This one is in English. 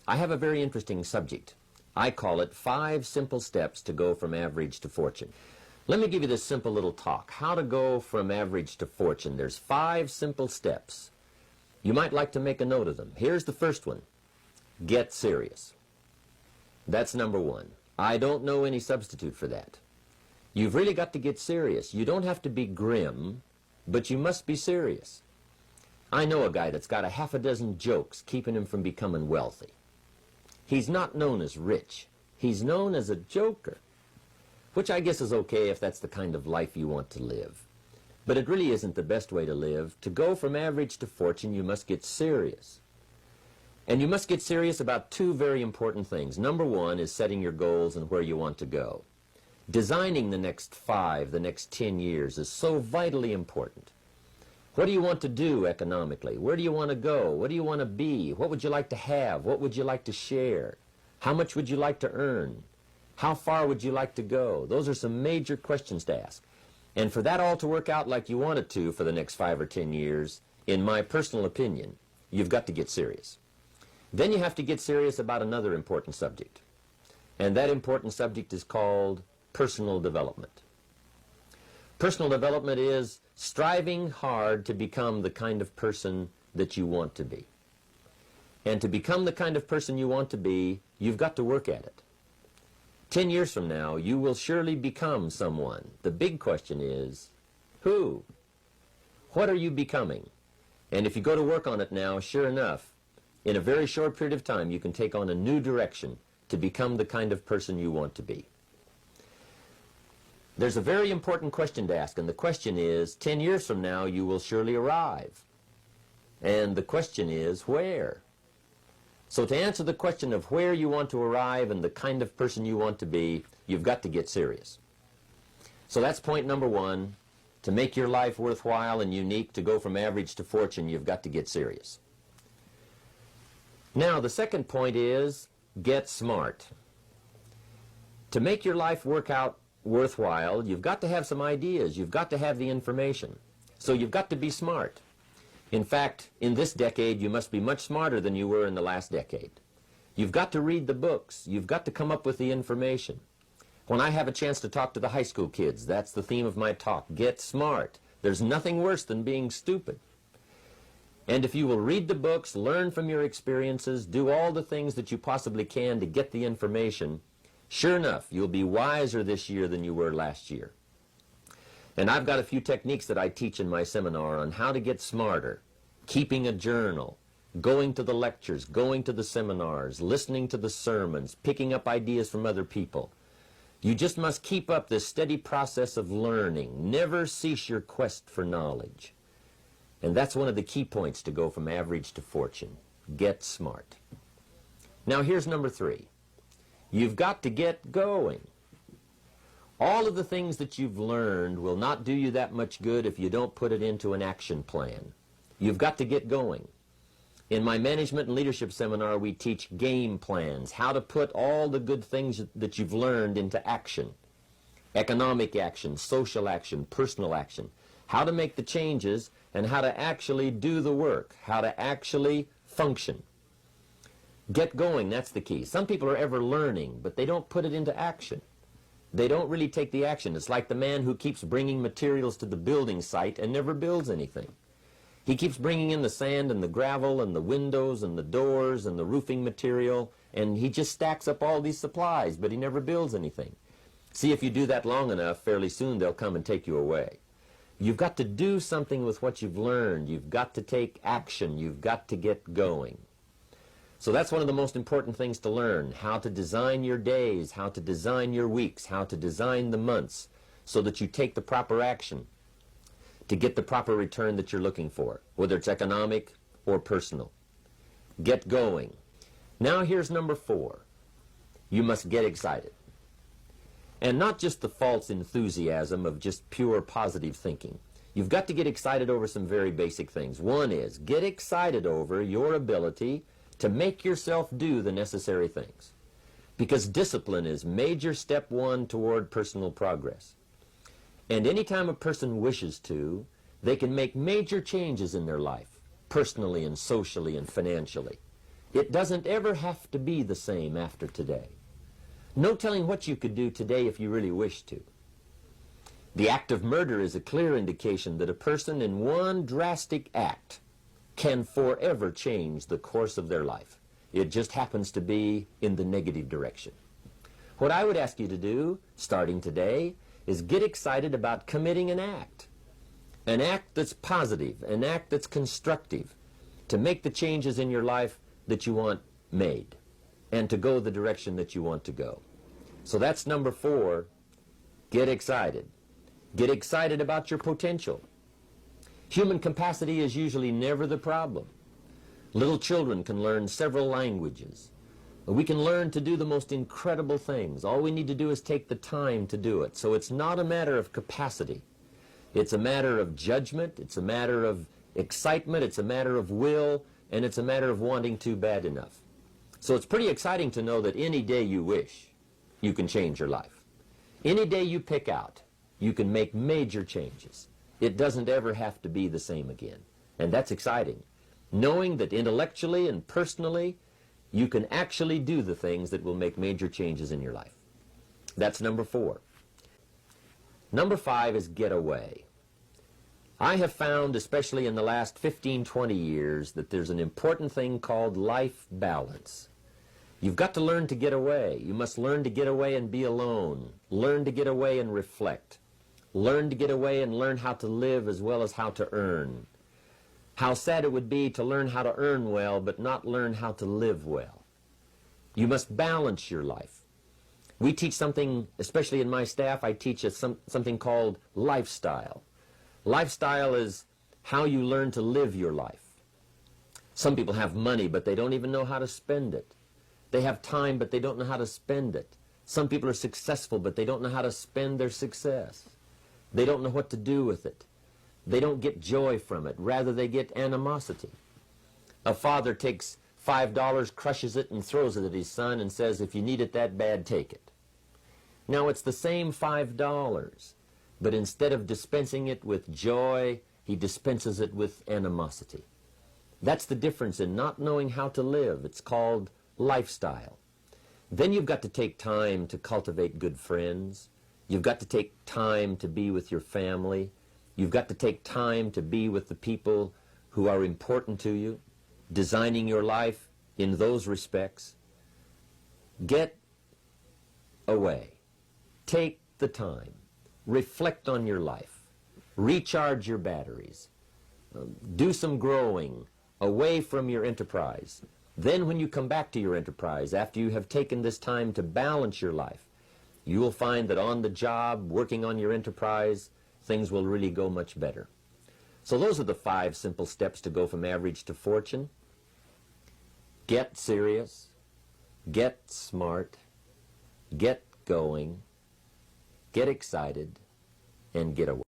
I have a very interesting subject. I call it 5 simple steps to go from average to fortune. Let me give you this simple little talk. How to go from average to fortune. There's 5 simple steps. You might like to make a note of them. Here's the first one. Get serious. That's number 1. I don't know any substitute for that. You've really got to get serious. You don't have to be grim, but you must be serious. I know a guy that's got a half a dozen jokes keeping him from becoming wealthy. He's not known as rich. He's known as a joker, which I guess is okay if that's the kind of life you want to live. But it really isn't the best way to live. To go from average to fortune, you must get serious. And you must get serious about 2 very important things. Number 1 is setting your goals and where you want to go. Designing the next 5, the next 10 years is so vitally important. What do you want to do economically? Where do you want to go? What do you want to be? What would you like to have? What would you like to share? How much would you like to earn? How far would you like to go? Those are some major questions to ask. And for that all to work out like you want it to for the next 5 or 10 years, in my personal opinion, you've got to get serious. Then you have to get serious about another important subject. And that important subject is called personal development. Personal development is striving hard to become the kind of person that you want to be. And to become the kind of person you want to be, you've got to work at it. 10 years from now, you will surely become someone. The big question is, who? What are you becoming? And if you go to work on it now, sure enough, in a very short period of time, you can take on a new direction to become the kind of person you want to be. There's a very important question to ask, and the question is, 10 years from now, you will surely arrive. And the question is, where? So to answer the question of where you want to arrive and the kind of person you want to be, you've got to get serious. So that's point number 1. To make your life worthwhile and unique, to go from average to fortune, you've got to get serious. Now, the second point is, get smart. To make your life work out worthwhile, you've got to have some ideas. You've got to have the information. So you've got to be smart. In fact, in this decade, you must be much smarter than you were in the last decade. You've got to read the books. You've got to come up with the information. When I have a chance to talk to the high school kids, that's the theme of my talk. Get smart. There's nothing worse than being stupid. And if you will read the books, learn from your experiences, do all the things that you possibly can to get the information, sure enough, you'll be wiser this year than you were last year. And I've got a few techniques that I teach in my seminar on how to get smarter, keeping a journal, going to the lectures, going to the seminars, listening to the sermons, picking up ideas from other people. You just must keep up this steady process of learning. Never cease your quest for knowledge. And that's one of the key points to go from average to fortune. Get smart. Now here's number 3. You've got to get going. All of the things that you've learned will not do you that much good if you don't put it into an action plan. You've got to get going. In my management and leadership seminar, we teach game plans, how to put all the good things that you've learned into action. Economic action, social action, personal action. How to make the changes and how to actually do the work, how to actually function. Get going, that's the key. Some people are ever learning, but they don't put it into action. They don't really take the action. It's like the man who keeps bringing materials to the building site and never builds anything. He keeps bringing in the sand and the gravel and the windows and the doors and the roofing material, and he just stacks up all these supplies, but he never builds anything. See, if you do that long enough, fairly soon they'll come and take you away. You've got to do something with what you've learned. You've got to take action. You've got to get going. So that's one of the most important things to learn, how to design your days, how to design your weeks, how to design the months, so that you take the proper action to get the proper return that you're looking for, whether it's economic or personal. Get going. Now here's number 4. You must get excited. And not just the false enthusiasm of just pure positive thinking. You've got to get excited over some very basic things. One is, get excited over your ability to make yourself do the necessary things. Because discipline is major step 1 toward personal progress. And anytime a person wishes to, they can make major changes in their life, personally and socially and financially. It doesn't ever have to be the same after today. No telling what you could do today if you really wish to. The act of murder is a clear indication that a person in one drastic act can forever change the course of their life. It just happens to be in the negative direction. What I would ask you to do, starting today, is get excited about committing an act that's positive, an act that's constructive, to make the changes in your life that you want made, and to go the direction that you want to go. So that's number 4, get excited. Get excited about your potential. Human capacity is usually never the problem. Little children can learn several languages. We can learn to do the most incredible things. All we need to do is take the time to do it. So it's not a matter of capacity. It's a matter of judgment, it's a matter of excitement, it's a matter of will, and it's a matter of wanting to bad enough. So it's pretty exciting to know that any day you wish, you can change your life. Any day you pick out, you can make major changes. It doesn't ever have to be the same again. And that's exciting. Knowing that intellectually and personally, you can actually do the things that will make major changes in your life. That's number 4. Number 5 is get away. I have found, especially in the last 15, 20 years, that there's an important thing called life balance. You've got to learn to get away. You must learn to get away and be alone. Learn to get away and reflect. Learn to get away and learn how to live as well as how to earn. How sad it would be to learn how to earn well but not learn how to live well. You must balance your life. We teach something, especially in my staff, I teach something called lifestyle. Lifestyle is how you learn to live your life. Some people have money, but they don't even know how to spend it. They have time, but they don't know how to spend it. Some people are successful, but they don't know how to spend their success. They don't know what to do with it. They don't get joy from it. Rather, they get animosity. A father takes $5, crushes it, and throws it at his son and says, if you need it that bad, take it. Now, it's the same $5, but instead of dispensing it with joy, he dispenses it with animosity. That's the difference in not knowing how to live. It's called lifestyle. Then you've got to take time to cultivate good friends. You've got to take time to be with your family. You've got to take time to be with the people who are important to you, designing your life in those respects. Get away. Take the time. Reflect on your life. Recharge your batteries. Do some growing away from your enterprise. Then when you come back to your enterprise, after you have taken this time to balance your life, you will find that on the job, working on your enterprise, things will really go much better. So those are the 5 simple steps to go from average to fortune. Get serious, get smart, get going, get excited, and get away.